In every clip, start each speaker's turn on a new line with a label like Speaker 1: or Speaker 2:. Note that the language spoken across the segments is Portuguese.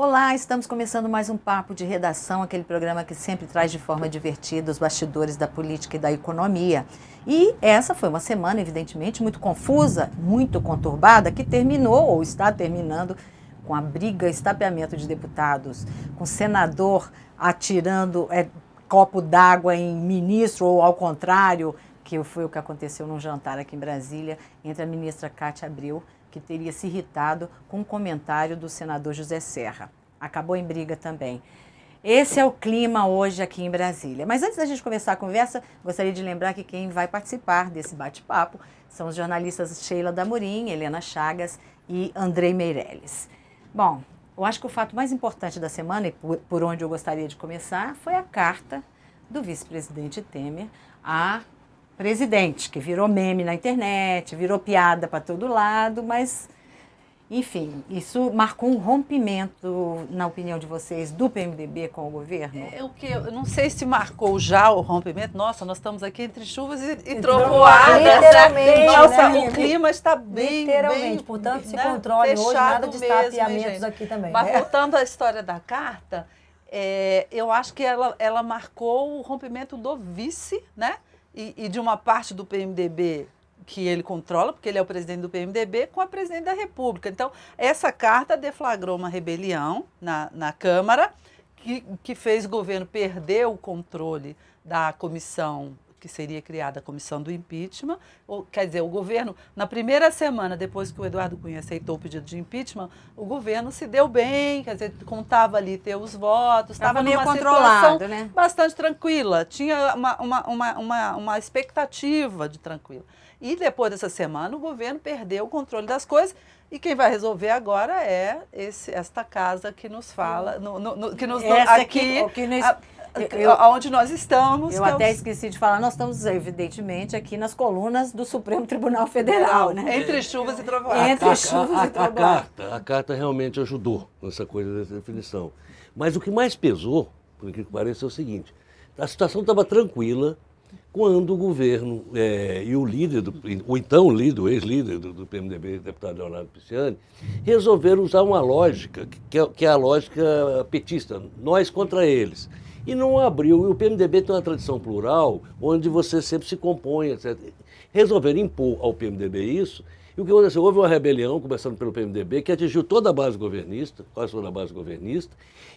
Speaker 1: Olá, estamos começando mais um Papo de Redação, aquele programa que sempre traz de forma divertida os bastidores da política e da economia. E essa foi uma semana, evidentemente, muito confusa, muito conturbada, que terminou ou está terminando com a briga, estapeamento de deputados, com senador atirando copo d'água em ministro ou ao contrário, que foi o que aconteceu num jantar aqui em Brasília entre a ministra Cátia Abreu, que teria se irritado com um comentário do senador José Serra. Acabou em briga também. Esse é o clima hoje aqui em Brasília. Mas antes da gente começar a conversa, gostaria de lembrar que quem vai participar desse bate-papo são os jornalistas Sheila Damorim, Helena Chagas e Andrei Meirelles. Bom, eu acho que o fato mais importante da semana, e por onde eu gostaria de começar, foi a carta do vice-presidente Temer à presidente, que virou meme na internet, virou piada para todo lado, mas, enfim, isso marcou um rompimento, na opinião de vocês, do PMDB com o governo?
Speaker 2: Eu não sei se marcou já o rompimento. Nossa, nós estamos aqui entre chuvas e trovoadas.
Speaker 3: Literalmente,
Speaker 2: Nossa,
Speaker 3: né?
Speaker 2: O clima está bem,
Speaker 3: literalmente, portanto, se
Speaker 2: né,
Speaker 3: controle hoje, nada de
Speaker 2: mesmo,
Speaker 3: estapeamentos
Speaker 2: gente.
Speaker 3: aqui também.
Speaker 2: Mas voltando à história da carta, eu acho que ela marcou o rompimento do vice, né? E de uma parte do PMDB que ele controla, porque ele é o presidente do PMDB, com a presidente da República. Então, essa carta deflagrou uma rebelião na Câmara, que fez o governo perder o controle da comissão, que seria criada a comissão do impeachment. Quer dizer, o governo, na primeira semana, depois que o Eduardo Cunha aceitou o pedido de impeachment, o governo se deu bem, quer dizer, contava ali ter os votos, estava
Speaker 1: meio
Speaker 2: numa
Speaker 1: controlado,
Speaker 2: situação,
Speaker 1: né?
Speaker 2: Bastante tranquila, tinha uma expectativa de tranquila. E depois dessa semana, o governo perdeu o controle das coisas, e quem vai resolver agora é esta casa que nos fala, que nos onde nós estamos.
Speaker 1: Eu até esqueci de falar, nós estamos, evidentemente, aqui nas colunas do Supremo Tribunal Federal, né?
Speaker 2: Entre chuvas e trovoadas.
Speaker 1: Entre chuvas e trovoadas.
Speaker 4: A carta realmente ajudou nessa coisa dessa definição. Mas o que mais pesou, por incrível que pareça, é o seguinte: a situação estava tranquila quando o governo e o líder, ou então o ex-líder do PMDB, deputado Leonardo Pisciani, resolveram usar uma lógica, que é a lógica petista, nós contra eles. E não abriu. E o PMDB tem uma tradição plural, onde você sempre se compõe, etc. Resolveram impor ao PMDB isso. E o que aconteceu? Houve uma rebelião, começando pelo PMDB, que atingiu toda a base governista, quase toda a base governista,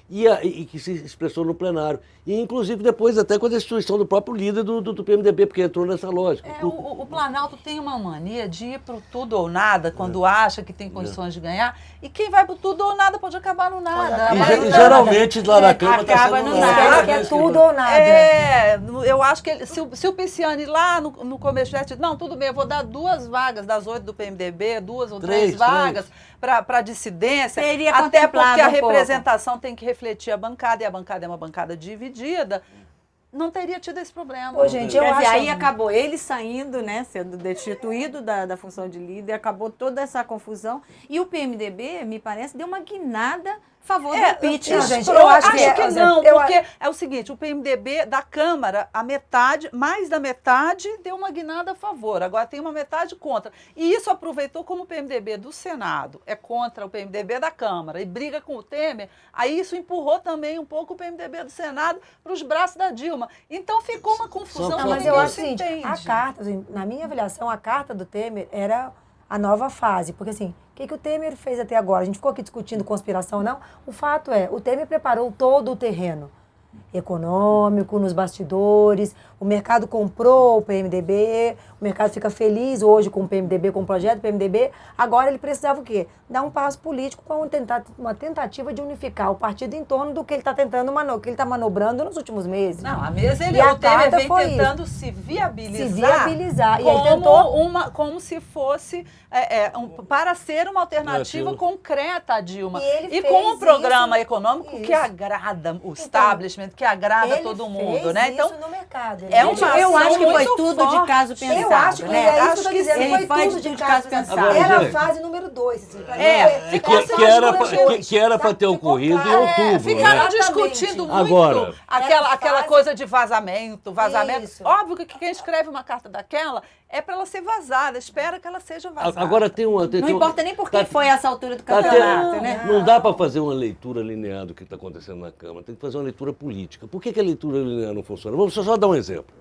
Speaker 4: e que se expressou no plenário. E, inclusive, depois, até com a destituição do próprio líder do PMDB, porque entrou nessa lógica.
Speaker 2: O Planalto tem uma mania de ir para o tudo ou nada, quando acha que tem condições de ganhar, e quem vai para o tudo ou nada pode acabar no nada.
Speaker 4: E geralmente lá na Câmara está
Speaker 1: acaba
Speaker 4: sendo
Speaker 1: no
Speaker 4: nada.
Speaker 1: nada.
Speaker 3: Que é tudo ou nada.
Speaker 2: Eu acho que se o Pisciani lá no começo tivesse dito, não, tudo bem, eu vou dar 2 vagas das 8 do PMDB, 2 ou 3 vagas para dissidência,
Speaker 1: Teria
Speaker 2: até
Speaker 1: contemplado
Speaker 2: porque a
Speaker 1: um pouco.
Speaker 2: representação tem que refletir a bancada, e a bancada é uma bancada dividida, não teria tido esse problema.
Speaker 3: Ô, gente, eu
Speaker 1: Quer dizer,
Speaker 3: acho...
Speaker 1: aí acabou ele saindo, né, sendo destituído da função de líder, acabou toda essa confusão. E o PMDB, me parece, deu uma guinada a favor do impeachment.
Speaker 3: gente,
Speaker 2: Eu acho
Speaker 3: acho
Speaker 2: que
Speaker 3: que
Speaker 2: não,
Speaker 3: eu-
Speaker 2: porque é o seguinte, o PMDB da Câmara, a metade, mais da metade, deu uma guinada a favor, agora tem uma metade contra. E isso aproveitou como o PMDB do Senado é contra o PMDB da Câmara e briga com o Temer, aí isso empurrou também um pouco o PMDB do Senado para os braços da Dilma. Então ficou uma confusão.
Speaker 3: Não,
Speaker 2: que
Speaker 3: mas eu
Speaker 2: ninguém
Speaker 3: acho o
Speaker 2: se
Speaker 3: seguinte,
Speaker 2: entende.
Speaker 3: a carta, assim, na minha avaliação, a carta do Temer era a nova fase. Porque, assim, o que o Temer fez até agora? A gente ficou aqui discutindo conspiração ou não. O fato é, o Temer preparou todo o terreno econômico, nos bastidores, o mercado comprou o PMDB, o mercado fica feliz hoje com o PMDB, com o projeto do PMDB, agora ele precisava o quê? Dar um passo político com uma tentativa de unificar o partido em torno do que ele está tentando, que ele está manobrando nos últimos meses.
Speaker 2: Não, a mesa
Speaker 3: E a
Speaker 2: o Temer
Speaker 3: carta
Speaker 2: vem
Speaker 3: foi
Speaker 2: tentando se viabilizar.
Speaker 3: Se viabilizar. E
Speaker 2: Como,
Speaker 3: aí tentou...
Speaker 2: como se fosse para ser uma alternativa concreta a Dilma.
Speaker 3: E ele
Speaker 2: E com um
Speaker 3: fez
Speaker 2: programa
Speaker 3: isso.
Speaker 2: econômico que
Speaker 3: Isso.
Speaker 2: agrada o establishment, que agrada
Speaker 3: Ele
Speaker 2: todo
Speaker 3: fez
Speaker 2: mundo, né?
Speaker 3: isso no mercado.
Speaker 2: É uma
Speaker 1: Eu acho que foi
Speaker 2: muito
Speaker 1: tudo de
Speaker 2: forte.
Speaker 1: caso pensado.
Speaker 3: Eu acho que
Speaker 1: né?
Speaker 3: é isso que eu
Speaker 1: Acho
Speaker 3: tô dizendo.
Speaker 1: ele
Speaker 3: Foi tudo de caso
Speaker 1: pensado.
Speaker 3: pensado.
Speaker 4: Agora,
Speaker 3: Era a
Speaker 4: gente,
Speaker 3: fase número 2. Assim, pra mim,
Speaker 4: que
Speaker 3: foi a fase número dois.
Speaker 4: que era pra ter
Speaker 3: Ficou
Speaker 4: ocorrido em
Speaker 3: claro.
Speaker 4: outubro,
Speaker 2: Ficaram
Speaker 4: né?
Speaker 2: discutindo muito
Speaker 4: Agora,
Speaker 2: aquela
Speaker 3: fase-
Speaker 2: coisa de vazamento.
Speaker 3: Isso.
Speaker 2: Óbvio que quem escreve uma carta daquela é para ela ser vazada, espera que ela seja vazada.
Speaker 4: Agora tem uma...
Speaker 1: Não importa nem por que foi essa altura do
Speaker 4: Tá
Speaker 1: campeonato,
Speaker 4: tendo-
Speaker 1: né?
Speaker 4: Não dá para fazer uma leitura linear do que está acontecendo na Câmara, tem que fazer uma leitura política. Por que a leitura linear não funciona? Vamos só dar um exemplo.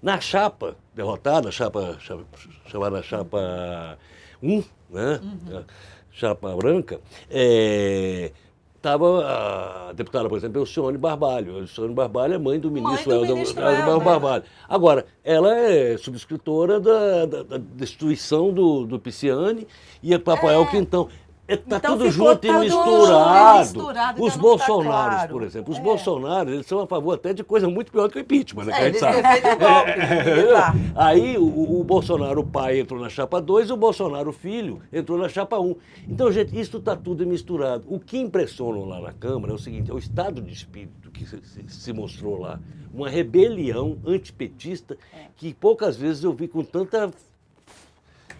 Speaker 4: Na chapa derrotada, chamada chapa 1, né? Chapa branca, estava a deputada, por exemplo, Alcione Barbalho. A Alcione Barbalho é mãe do ministro Helder Barbalho. Agora, ela é subscritora da destituição do Pisciani e é para apoiar o Quintão. Está
Speaker 1: Então
Speaker 4: tudo
Speaker 1: ficou
Speaker 4: junto e
Speaker 1: tudo
Speaker 4: misturado.
Speaker 2: misturado,
Speaker 4: Os
Speaker 2: então não tá
Speaker 4: bolsonaros,
Speaker 2: claro.
Speaker 4: por exemplo, os bolsonaros, eles são a favor até de coisa muito pior do que o impeachment, né? Que a gente
Speaker 2: Eles
Speaker 4: sabe.
Speaker 2: defendem o golpe militar.
Speaker 4: Aí o Bolsonaro pai entrou na chapa 2 e o Bolsonaro filho entrou na chapa 1. Então, gente, isso está tudo misturado. O que impressiona lá na Câmara é o seguinte, é o estado de espírito que se mostrou lá. Uma rebelião antipetista que poucas vezes eu vi com tanta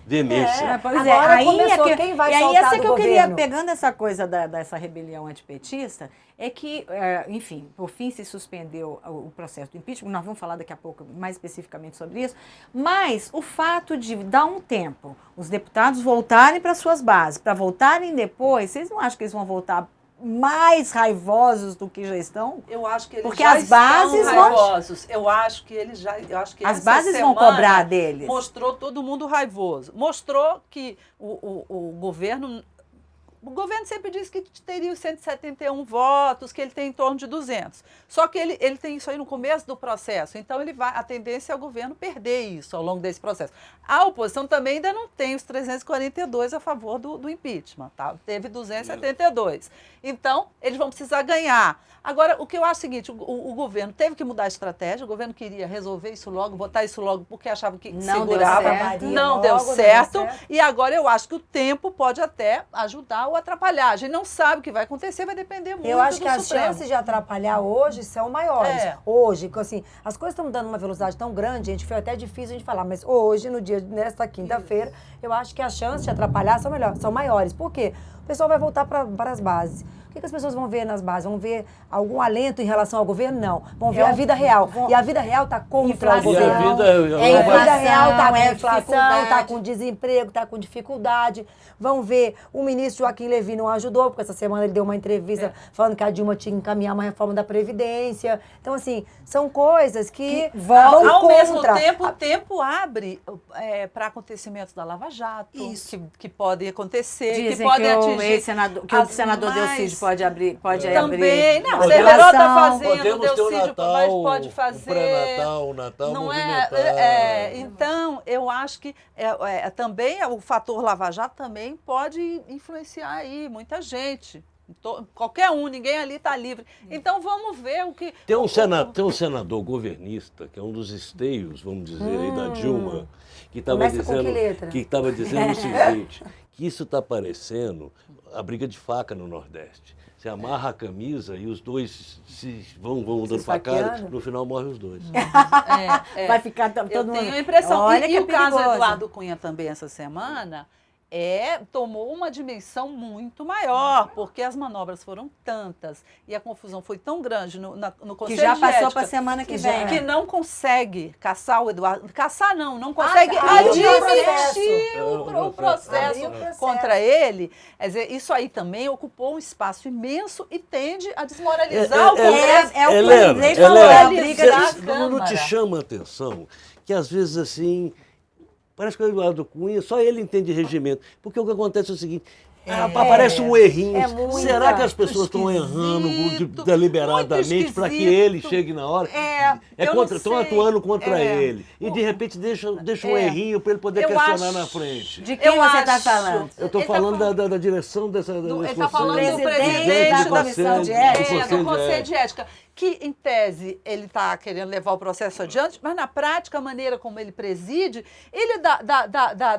Speaker 4: veemência.
Speaker 1: Pois
Speaker 3: Agora
Speaker 1: aí
Speaker 3: começou,
Speaker 1: é que,
Speaker 3: quem vai
Speaker 1: e aí
Speaker 3: soltar
Speaker 1: essa
Speaker 3: do
Speaker 1: que eu queria,
Speaker 3: governo?
Speaker 1: pegando essa coisa dessa rebelião antipetista, é que, enfim, por fim se suspendeu o processo do impeachment, nós vamos falar daqui a pouco mais especificamente sobre isso, mas o fato de dar um tempo, os deputados voltarem para suas bases, para voltarem depois, vocês não acham que eles vão voltar mais raivosos do que já estão?
Speaker 2: Eu acho que eles
Speaker 1: Porque
Speaker 2: já
Speaker 1: as bases
Speaker 2: estão
Speaker 1: vão-
Speaker 2: raivosos. Eu acho que eles já... Eu acho que
Speaker 1: As
Speaker 2: essa
Speaker 1: bases vão
Speaker 2: semana
Speaker 1: cobrar deles.
Speaker 2: Mostrou todo mundo raivoso. Mostrou que o governo... O governo sempre disse que teria os 171 votos, que ele tem em torno de 200. Só que ele tem isso aí no começo do processo. Então, a tendência é o governo perder isso ao longo desse processo. A oposição também ainda não tem os 342 a favor do impeachment. Tá? Teve 272. Então, eles vão precisar ganhar. Agora, o que eu acho é o seguinte, o governo teve que mudar a estratégia, o governo queria resolver isso logo, botar isso logo, porque achava que
Speaker 1: Não deu
Speaker 2: segurava.
Speaker 1: certo.
Speaker 2: Não deu certo. E agora eu acho que o tempo pode até ajudar ou atrapalhar. A gente não sabe o que vai acontecer, vai depender muito do
Speaker 3: Eu acho que as
Speaker 2: Supremo.
Speaker 3: chances de atrapalhar hoje são maiores.
Speaker 2: É.
Speaker 3: Hoje, porque, assim, as coisas estão dando uma velocidade tão grande, gente, foi até difícil a gente falar, mas hoje, nesta quinta-feira, eu acho que as chances de atrapalhar são maiores. Por quê? O pessoal vai voltar para as bases. O que as pessoas vão ver nas bases? Vão ver algum alento em relação ao governo? Não. Vão ver a vida real. E a vida real está contra o
Speaker 1: Inflação.
Speaker 3: governo.
Speaker 4: E a vida-
Speaker 3: A vida real está com
Speaker 1: é
Speaker 3: inflação,
Speaker 1: dificuldade.
Speaker 3: está com desemprego, está com dificuldade. Vão ver, o ministro Joaquim Levy não ajudou, porque essa semana ele deu uma entrevista falando que a Dilma tinha que encaminhar uma reforma da Previdência. Então, assim, são coisas que vão
Speaker 2: Ao mesmo
Speaker 3: contra.
Speaker 2: tempo, o tempo abre para acontecimentos da Lava Jato, que podem acontecer,
Speaker 1: Dizem
Speaker 2: que podem
Speaker 1: o
Speaker 2: atingir.
Speaker 1: ex-senador, que o
Speaker 2: as
Speaker 1: senador
Speaker 2: mais-
Speaker 1: Delcídio pode abrir.
Speaker 2: Também, não,
Speaker 1: a
Speaker 2: Severo está
Speaker 1: apelação.
Speaker 2: fazendo,
Speaker 4: Podemos ter o
Speaker 2: Delcídio
Speaker 4: Natal,
Speaker 2: pode
Speaker 4: o
Speaker 2: fazer.
Speaker 4: pré-natal, o Natal
Speaker 2: Não
Speaker 4: movimentado.
Speaker 2: então, eu acho que também o fator Lava Jato também pode influenciar aí muita gente. Qualquer um, ninguém ali está livre. Então, vamos ver o que...
Speaker 4: Tem um senador governista, que é um dos esteios, vamos dizer, aí da Dilma, que estava
Speaker 3: Começa com que
Speaker 4: dizendo,
Speaker 3: letra?
Speaker 4: o seguinte, que isso está parecendo a briga de faca no Nordeste. Você amarra a camisa e os dois vão dando facada,
Speaker 3: esfaqueando?
Speaker 4: no final morrem os dois.
Speaker 1: Vai ficar todo
Speaker 2: Eu
Speaker 1: mundo...
Speaker 2: tenho a impressão.
Speaker 1: Olha
Speaker 2: E
Speaker 1: que
Speaker 2: o caso
Speaker 1: perigoso.
Speaker 2: Eduardo Cunha também essa semana tomou uma dimensão muito maior, porque as manobras foram tantas e a confusão foi tão grande no
Speaker 1: Que
Speaker 2: Conselho
Speaker 1: já
Speaker 2: de
Speaker 1: passou
Speaker 2: Ética,
Speaker 1: para a semana que vem.
Speaker 2: que não consegue caçar o Eduardo. Caçar não consegue
Speaker 3: abrir o
Speaker 2: admitir o
Speaker 3: Abrir
Speaker 2: processo
Speaker 3: o processo.
Speaker 2: contra ele. Quer dizer, isso aí também ocupou um espaço imenso e tende a desmoralizar o Congresso.
Speaker 1: É o que o
Speaker 4: Helena,
Speaker 1: presidente falou, é a briga
Speaker 2: Helena,
Speaker 1: de...
Speaker 4: não te chama a atenção que às vezes assim, parece que o Eduardo Cunha, só ele entende regimento. Porque o que acontece é o seguinte, aparece um errinho.
Speaker 3: é muito
Speaker 4: Será que as pessoas estão errando deliberadamente para que ele chegue na hora?
Speaker 2: Eu não
Speaker 4: Estão
Speaker 2: sei.
Speaker 4: atuando contra ele. E de repente deixa um errinho para ele poder
Speaker 2: Eu
Speaker 4: questionar
Speaker 2: acho-
Speaker 4: na frente.
Speaker 1: De quem
Speaker 2: Eu
Speaker 1: você está
Speaker 2: acho-
Speaker 1: falando?
Speaker 4: Eu estou
Speaker 2: Ele tá
Speaker 4: falando
Speaker 2: falando-
Speaker 4: da direção desse
Speaker 2: Ele
Speaker 4: conselho.
Speaker 2: está falando do
Speaker 1: presidente
Speaker 2: presidente
Speaker 1: da comissão de ética.
Speaker 2: do Conselho de Ética, que, em tese, ele está querendo levar o processo adiante, mas, na prática, a maneira como ele preside, ele dá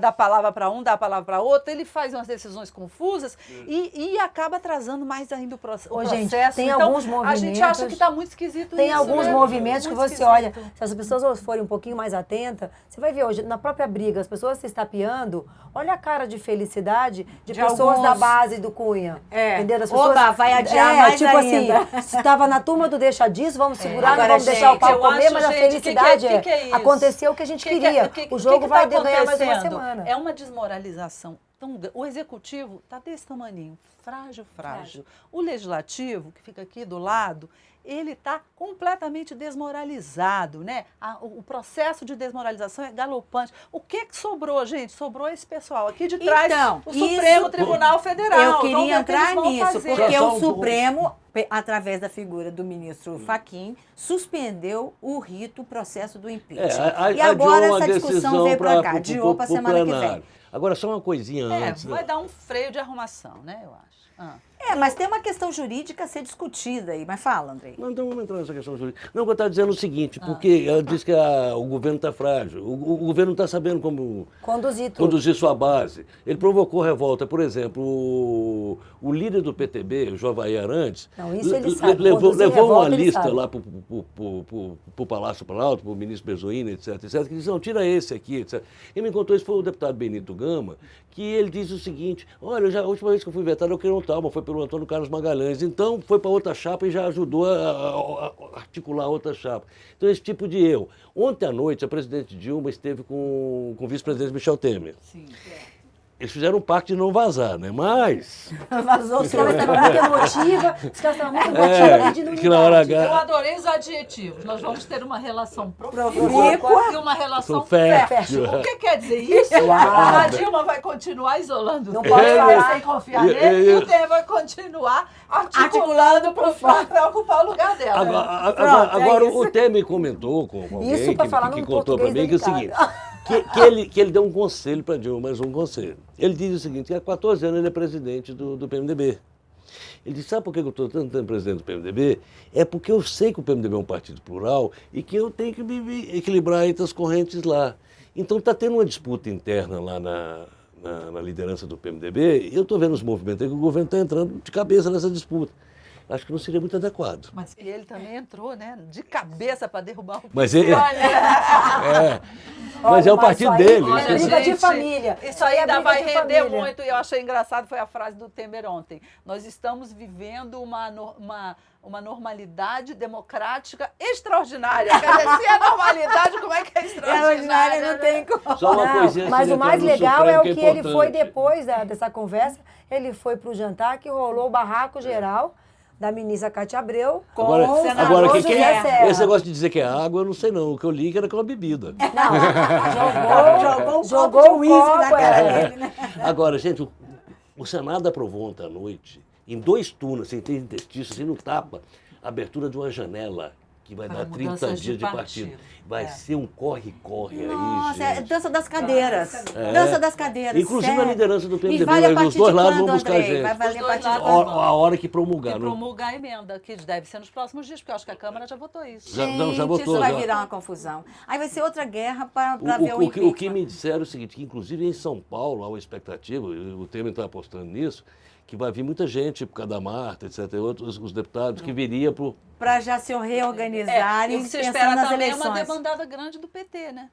Speaker 2: a palavra para um, dá a palavra para outro, ele faz umas decisões confusas e acaba atrasando mais ainda o processo.
Speaker 3: Gente, tem
Speaker 2: então,
Speaker 3: alguns movimentos...
Speaker 2: a gente acha que está muito esquisito
Speaker 3: Tem
Speaker 2: isso,
Speaker 3: alguns
Speaker 2: né?
Speaker 3: movimentos que
Speaker 2: Muito
Speaker 3: você
Speaker 2: esquisito.
Speaker 3: olha, se as pessoas forem um pouquinho mais atentas, você vai ver hoje, na própria briga, as pessoas se estapeando, olha a cara de felicidade de pessoas
Speaker 1: alguns.
Speaker 3: da base do Cunha.
Speaker 1: É.
Speaker 3: Entendeu? Das pessoas,
Speaker 1: Oba, vai adiar mais
Speaker 3: tipo
Speaker 1: ainda.
Speaker 3: assim, se estava na turma do deixa disso, vamos segurar,
Speaker 1: Agora,
Speaker 3: não vamos deixar o
Speaker 1: gente,
Speaker 3: pau
Speaker 2: eu
Speaker 3: comer,
Speaker 2: acho,
Speaker 3: mas a
Speaker 2: gente,
Speaker 3: felicidade
Speaker 2: que é isso?
Speaker 3: aconteceu o que a gente queria. O jogo vai
Speaker 2: tá
Speaker 3: ganhar mais uma
Speaker 2: acontecendo?
Speaker 3: semana.
Speaker 2: É uma desmoralização tão grande. O executivo está desse tamaninho, frágil. O legislativo, que fica aqui do lado, ele está completamente desmoralizado, né? O processo de desmoralização é galopante. O que sobrou, gente? Sobrou esse pessoal aqui de trás,
Speaker 1: Então,
Speaker 2: o Supremo
Speaker 1: isso-
Speaker 2: Tribunal Federal.
Speaker 1: Eu
Speaker 2: Vamos ver
Speaker 1: queria
Speaker 2: o que eles
Speaker 1: entrar
Speaker 2: vão
Speaker 1: nisso,
Speaker 2: fazer.
Speaker 1: porque
Speaker 4: Só
Speaker 1: o
Speaker 4: um pouco.
Speaker 1: Supremo, através da figura do ministro Fachin, suspendeu o rito, o processo do impeachment. E agora
Speaker 4: adiou a
Speaker 1: essa discussão
Speaker 4: decisão
Speaker 1: veio para cá,
Speaker 4: pro
Speaker 1: adiou para a semana que vem.
Speaker 4: plenário. Agora, só uma coisinha antes.
Speaker 2: Vai dar um freio de arrumação, né, eu acho.
Speaker 1: Mas tem uma questão jurídica a ser discutida aí. Mas fala, Andrei.
Speaker 4: Não, então vamos entrar nessa questão jurídica. Não, eu estava dizendo o seguinte, porque ela diz que o governo está frágil, o governo não está sabendo como
Speaker 3: Conduzir tudo.
Speaker 4: conduzir sua base. Ele provocou revolta. Por exemplo, o líder do PTB, o Jovaí Arantes,
Speaker 3: Não, isso ele sabe.
Speaker 4: levou
Speaker 3: Conduzir
Speaker 4: uma
Speaker 3: revolta, ele
Speaker 4: lista
Speaker 3: sabe.
Speaker 4: lá para o Palácio Planalto, para o ministro Bezoina, etc, que disse, não, tira esse aqui, etc. Ele me contou isso, foi o deputado Benito Gama, que ele disse o seguinte, olha, a última vez que eu fui vetado eu queria um tal, mas foi pelo Antônio Carlos Magalhães. Então, foi para outra chapa e já ajudou a articular outra chapa. Então, esse tipo de erro. Ontem à noite, a presidente Dilma esteve com o vice-presidente Michel Temer.
Speaker 2: Sim.
Speaker 4: Eles fizeram um pacto de não vazar, né? Mas...
Speaker 1: Vazou
Speaker 3: Os caras estavam muito emotivos, os caras estavam muito emotivos pedindo
Speaker 4: que na hora
Speaker 3: unidade.
Speaker 2: Eu
Speaker 4: H...
Speaker 2: adorei os adjetivos. Nós vamos ter uma relação profícua
Speaker 3: Profícua
Speaker 2: e uma relação
Speaker 4: Fértil.
Speaker 2: fértil. O que quer dizer isso?
Speaker 3: Uau.
Speaker 2: A Dilma vai continuar isolando
Speaker 3: Não
Speaker 2: o Temer
Speaker 3: pode falar.
Speaker 2: sem confiar nele e o Temer vai continuar articulando para ocupar o lugar dela.
Speaker 4: Agora,
Speaker 1: isso.
Speaker 4: o Temer comentou com alguém
Speaker 3: Isso pra falar
Speaker 4: que
Speaker 3: num
Speaker 4: contou para
Speaker 3: português
Speaker 4: mim que é o seguinte,
Speaker 3: delicado.
Speaker 4: que ele deu um conselho para Dilma, mais um conselho. Ele diz o seguinte, que há 14 anos ele é presidente do PMDB. Ele disse, sabe por que eu estou tanto presidente do PMDB? É porque eu sei que o PMDB é um partido plural e que eu tenho que me equilibrar entre as correntes lá. Então está tendo uma disputa interna lá na liderança do PMDB e eu estou vendo os movimentos aí que o governo está entrando de cabeça nessa disputa. Acho que não seria muito adequado.
Speaker 2: Mas ele também entrou, né? De cabeça para derrubar o
Speaker 4: Mas ele...
Speaker 2: Olha,
Speaker 4: Mas é o partido dele.
Speaker 3: Olha,
Speaker 4: Isso
Speaker 3: briga de
Speaker 2: gente,
Speaker 3: família.
Speaker 2: Isso aí ainda
Speaker 3: briga
Speaker 2: vai
Speaker 3: de
Speaker 2: render
Speaker 3: família.
Speaker 2: muito. E eu achei engraçado, foi a frase do Temer ontem. Nós estamos vivendo uma normalidade democrática extraordinária. Quer dizer, se é normalidade, como é que é extraordinária?
Speaker 1: não tem como.
Speaker 4: Só uma
Speaker 3: Não,
Speaker 4: coisinha
Speaker 3: mas
Speaker 4: assim,
Speaker 3: o mais
Speaker 4: no
Speaker 3: legal
Speaker 4: Supremo,
Speaker 3: é o
Speaker 4: que
Speaker 3: que ele foi
Speaker 4: importante.
Speaker 3: depois dessa conversa. Ele foi para o jantar que rolou o barraco geral da ministra Cátia Abreu com o senador
Speaker 4: Agora,
Speaker 3: José
Speaker 4: quem
Speaker 3: Serra.
Speaker 4: esse negócio de dizer que é água, eu não sei não. O que eu li que era que é uma bebida.
Speaker 3: Jogou
Speaker 1: de
Speaker 3: o
Speaker 1: uísque
Speaker 3: copo,
Speaker 1: na cara
Speaker 3: é.
Speaker 1: dele, né?
Speaker 4: Agora, gente, o Senado aprovou ontem à noite, em 2 turnos, sem ter interstício, sem no tapa, a abertura de uma janela que vai dar 30
Speaker 2: mudanças
Speaker 4: dias
Speaker 2: de
Speaker 4: de partido. Vai ser um corre-corre aí,
Speaker 1: Nossa, é
Speaker 4: gente.
Speaker 1: dança das cadeiras. Dança das cadeiras.
Speaker 4: Inclusive
Speaker 1: sério.
Speaker 4: a liderança do
Speaker 1: E
Speaker 4: PMDB,
Speaker 1: vale a
Speaker 4: os
Speaker 1: partir
Speaker 4: dois
Speaker 1: de
Speaker 4: lados
Speaker 1: quando,
Speaker 4: vão buscar
Speaker 1: Andrei?
Speaker 4: gente.
Speaker 1: Vai valer a
Speaker 2: Os dois
Speaker 1: partir de
Speaker 2: lados
Speaker 1: quando?
Speaker 4: A hora que
Speaker 2: E
Speaker 4: promulgar. Não,
Speaker 2: promulgar a emenda, que deve ser nos próximos dias, porque eu acho que a Câmara já votou isso.
Speaker 4: já
Speaker 1: Gente,
Speaker 4: votou.
Speaker 1: isso vai
Speaker 4: já.
Speaker 1: virar uma confusão. Aí vai ser outra guerra para ver o
Speaker 4: O
Speaker 1: impeachment.
Speaker 4: que me disseram é o seguinte, que inclusive em São Paulo há uma expectativa, o Temer está apostando nisso, que vai vir muita gente, por causa da Marta, etc., outros os deputados, que viria para o...
Speaker 1: Para já se reorganizarem
Speaker 2: e o que você
Speaker 1: pensando
Speaker 2: espera
Speaker 1: nas
Speaker 2: também é uma
Speaker 1: eleições.
Speaker 2: demandada grande do PT, né?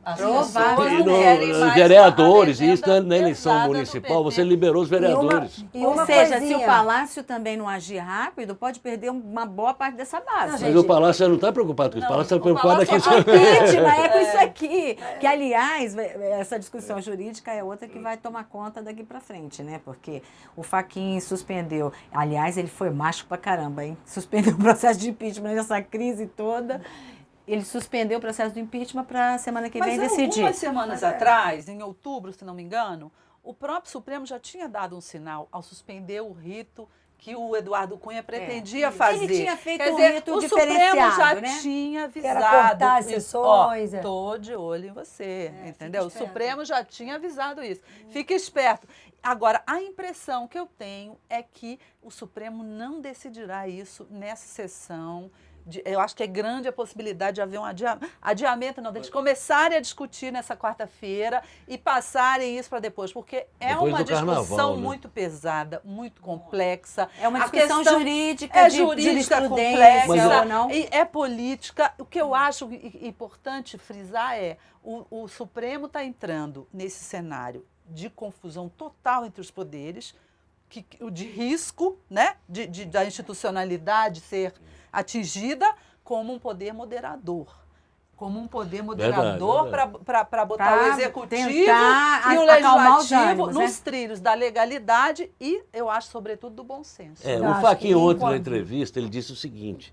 Speaker 2: As
Speaker 1: Provável.
Speaker 2: pessoas
Speaker 4: E
Speaker 2: não querem mais
Speaker 4: vereadores,
Speaker 2: uma
Speaker 4: e isso na
Speaker 2: agenda
Speaker 4: eleição
Speaker 2: pesada do
Speaker 4: municipal,
Speaker 2: PT.
Speaker 4: você liberou os vereadores.
Speaker 3: E
Speaker 1: Ou
Speaker 3: uma
Speaker 1: seja, se
Speaker 3: coisinha.
Speaker 1: o Palácio também não agir rápido, pode perder uma boa parte dessa base.
Speaker 3: Não,
Speaker 4: Mas o Palácio já não está preocupado com isso, o
Speaker 2: Não,
Speaker 4: Palácio está
Speaker 2: o
Speaker 4: preocupado aqui.
Speaker 2: Palácio
Speaker 1: Impeachment, é com isso aqui. Que, aliás, essa discussão jurídica é outra que vai tomar conta daqui para frente, né? Porque o Fachin suspendeu. Aliás, ele foi macho pra caramba, hein? Suspendeu o processo de impeachment nessa crise toda. Ele suspendeu o processo do impeachment para a semana que vem
Speaker 2: Mas
Speaker 1: decidir.
Speaker 2: algumas semanas atrás, em outubro, se não me engano, o próprio Supremo já tinha dado um sinal ao suspender o rito que o Eduardo Cunha pretendia fazer.
Speaker 1: Ele tinha feito
Speaker 2: Quer
Speaker 1: um
Speaker 2: dizer,
Speaker 1: rito
Speaker 2: o Supremo
Speaker 1: diferenciado,
Speaker 2: já
Speaker 1: né?
Speaker 2: tinha avisado.
Speaker 3: Que era cortar as
Speaker 2: isso.
Speaker 3: sessões.
Speaker 2: Ó, tô de olho em você, entendeu? O
Speaker 3: fica esperto.
Speaker 2: Supremo já tinha avisado isso. Fique esperto. Agora, a impressão que eu tenho é que o Supremo não decidirá isso nessa sessão. Eu acho que é grande a possibilidade de haver um adiamento, não, deles começarem a discutir nessa quarta-feira e passarem isso para depois, porque é
Speaker 4: Depois
Speaker 2: uma
Speaker 4: do carnaval,
Speaker 2: discussão
Speaker 4: né?
Speaker 2: muito pesada, muito complexa.
Speaker 1: É uma
Speaker 2: A
Speaker 1: discussão
Speaker 2: questão
Speaker 1: jurídica,
Speaker 2: é
Speaker 1: de
Speaker 2: jurídica
Speaker 1: jurisprudência
Speaker 2: complexa
Speaker 1: ou não.
Speaker 2: e é política. O que eu acho importante frisar é o Supremo está entrando nesse cenário de confusão total entre os poderes, o de risco, né, da institucionalidade ser atingida como um poder moderador. Como um poder moderador para botar
Speaker 1: Pra
Speaker 2: o executivo
Speaker 1: tentar
Speaker 2: e o
Speaker 1: acalmar os
Speaker 2: legislativo
Speaker 1: ânimos,
Speaker 2: nos
Speaker 1: né?
Speaker 2: trilhos da legalidade e, eu acho, sobretudo, do bom senso.
Speaker 3: Eu
Speaker 4: O
Speaker 3: acho
Speaker 4: Fachin
Speaker 3: que
Speaker 4: ontem na
Speaker 3: enquanto-
Speaker 4: entrevista, ele disse o seguinte,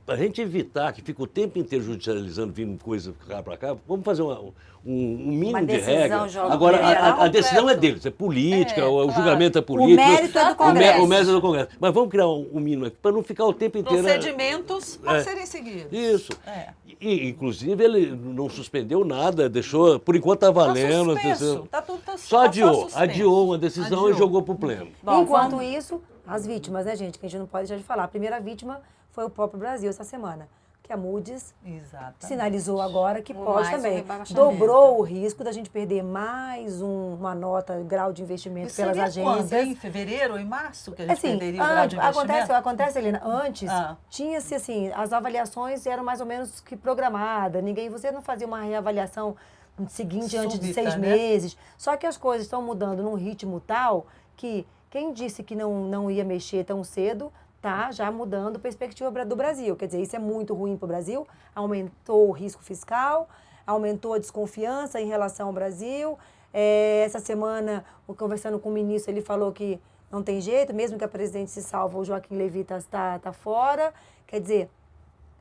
Speaker 4: para a gente evitar que fique o tempo inteiro judicializando, vindo coisa para cá, vamos fazer um mínimo de
Speaker 1: decisão
Speaker 4: regra.
Speaker 1: joga
Speaker 4: Agora,
Speaker 2: geral,
Speaker 4: a decisão é
Speaker 2: completo.
Speaker 4: deles, é política, o
Speaker 2: claro.
Speaker 4: julgamento é
Speaker 1: O
Speaker 4: político.
Speaker 1: mérito é do Congresso.
Speaker 4: O mérito é do Congresso. Mas vamos criar um mínimo aqui, para não ficar o tempo inteiro...
Speaker 2: Procedimentos a serem seguidos.
Speaker 4: Isso.
Speaker 2: É.
Speaker 4: E, inclusive, ele não suspendeu nada, deixou, por enquanto está valendo.
Speaker 2: Tá suspenso. Tá tudo,
Speaker 4: Só adiou,
Speaker 2: suspenso.
Speaker 4: adiou uma decisão
Speaker 2: Adiou.
Speaker 4: e jogou para o pleno.
Speaker 1: Bom,
Speaker 3: Enquanto
Speaker 1: vamos-
Speaker 3: isso, as vítimas, né, gente? Que a gente não pode deixar de falar. A primeira vítima foi o próprio Brasil essa semana. Que a Moody's
Speaker 2: Exatamente.
Speaker 3: sinalizou agora que
Speaker 1: Com
Speaker 3: pode
Speaker 1: mais um
Speaker 3: também.
Speaker 1: rebaixamento.
Speaker 3: Dobrou o risco da gente perder mais uma nota, grau de investimento
Speaker 2: Isso
Speaker 3: pelas
Speaker 2: seria quando,
Speaker 3: agências.
Speaker 2: hein? Em fevereiro ou em março que a gente
Speaker 3: Assim,
Speaker 2: perderia o grau de investimento?
Speaker 3: acontece, Helena, antes
Speaker 2: Tinha-se
Speaker 3: assim, as avaliações eram mais ou menos que programadas, você não fazia uma reavaliação seguinte antes de
Speaker 2: Súbita,
Speaker 3: 6
Speaker 2: né?
Speaker 3: meses, só que as coisas estão mudando num ritmo tal que quem disse que não ia mexer tão cedo, tá já mudando a perspectiva do Brasil, quer dizer, isso é muito ruim para o Brasil, aumentou o risco fiscal, aumentou a desconfiança em relação ao Brasil. Essa semana, conversando com o ministro, ele falou que não tem jeito, mesmo que a presidente se salva, o Joaquim Levy tá fora. Quer dizer,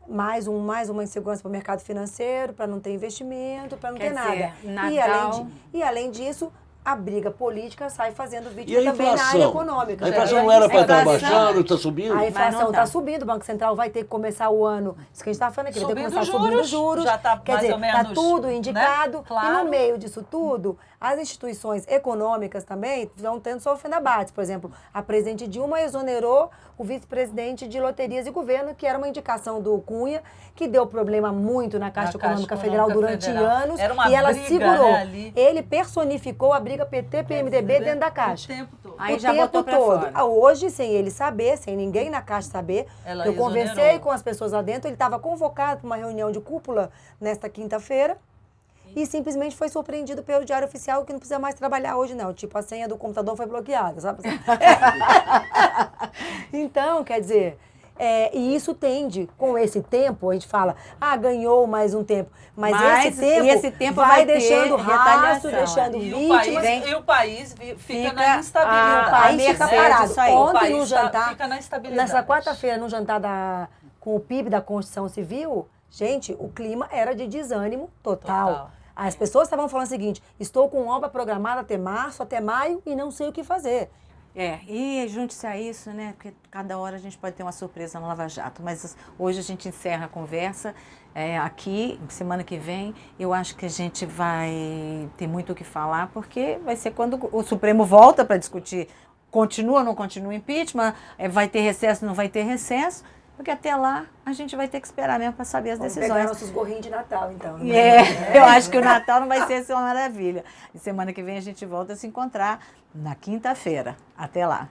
Speaker 3: mais uma insegurança para o mercado financeiro, para não ter investimento, para não
Speaker 1: Quer
Speaker 3: ter
Speaker 1: dizer,
Speaker 3: nada.
Speaker 1: Natal-
Speaker 3: E além disso, a briga política sai fazendo
Speaker 4: E
Speaker 3: vítima
Speaker 4: a
Speaker 3: também na área
Speaker 4: inflação?
Speaker 3: econômica.
Speaker 4: A inflação não era para estar baixando, está subindo?
Speaker 3: A
Speaker 1: Mas
Speaker 3: inflação
Speaker 1: não tá.
Speaker 3: está subindo, o Banco Central vai ter que começar o ano, isso que a gente estava falando aqui, vai ter que
Speaker 2: Subindo
Speaker 3: começar
Speaker 2: os
Speaker 3: subindo os
Speaker 2: juros,
Speaker 3: juros.
Speaker 2: já tá
Speaker 3: Quer
Speaker 2: mais
Speaker 3: dizer,
Speaker 2: ou menos,
Speaker 3: está tudo
Speaker 2: né?
Speaker 3: indicado.
Speaker 2: Claro.
Speaker 3: E no meio disso tudo, as instituições econômicas também estão sofrendo abates. Por exemplo, a presidente Dilma exonerou o vice-presidente de loterias e governo, que era uma indicação do Cunha, que deu problema muito na Caixa Econômica Federal durante anos.
Speaker 2: Era uma
Speaker 3: e ela
Speaker 2: briga,
Speaker 3: segurou.
Speaker 2: né, ali.
Speaker 3: Ele personificou a briga PT-PMDB dentro da Caixa.
Speaker 2: O tempo todo.
Speaker 1: Aí
Speaker 3: O
Speaker 1: já
Speaker 3: tempo
Speaker 1: botou pra
Speaker 3: todo.
Speaker 1: fora.
Speaker 3: Hoje, sem ele saber, sem ninguém na Caixa saber,
Speaker 2: Ela
Speaker 3: eu conversei
Speaker 2: exonerou.
Speaker 3: com as pessoas lá dentro, ele estava convocado para uma reunião de cúpula nesta quinta-feira e simplesmente foi surpreendido pelo Diário Oficial que não precisa mais trabalhar hoje, não. Tipo, a senha do computador foi bloqueada, sabe? Então, quer dizer... e isso tende, com esse tempo, a gente fala, ganhou mais um tempo. Mas esse tempo
Speaker 1: ter
Speaker 3: vai deixando
Speaker 1: retaliação,
Speaker 3: rastro, deixando
Speaker 2: E
Speaker 3: vítimas.
Speaker 2: o país fica
Speaker 1: Fica
Speaker 2: na instabilidade.
Speaker 3: O país
Speaker 1: mercê
Speaker 3: fica
Speaker 1: disso
Speaker 3: parado.
Speaker 1: aí.
Speaker 2: O
Speaker 3: Ontem,
Speaker 2: país
Speaker 3: no jantar,
Speaker 2: fica na estabilidade.
Speaker 3: nessa quarta-feira, no jantar com o PIB da Constituição Civil, gente, o clima era de desânimo total.
Speaker 2: Total.
Speaker 3: As pessoas estavam falando o seguinte, estou com obra programada até março, até maio e não sei o que fazer.
Speaker 1: E junte-se a isso, né? Porque cada hora a gente pode ter uma surpresa no Lava Jato. Mas hoje a gente encerra a conversa aqui, semana que vem. Eu acho que a gente vai ter muito o que falar, porque vai ser quando o Supremo volta para discutir continua ou não continua o impeachment, vai ter recesso, não vai ter recesso. Porque até lá a gente vai ter que esperar mesmo para saber as
Speaker 3: Vamos
Speaker 1: decisões.
Speaker 3: pegar nossos gorrinhos de Natal, então. Né?
Speaker 1: Eu acho que o Natal não vai ser uma maravilha. E semana que vem a gente volta a se encontrar na quinta-feira. Até lá.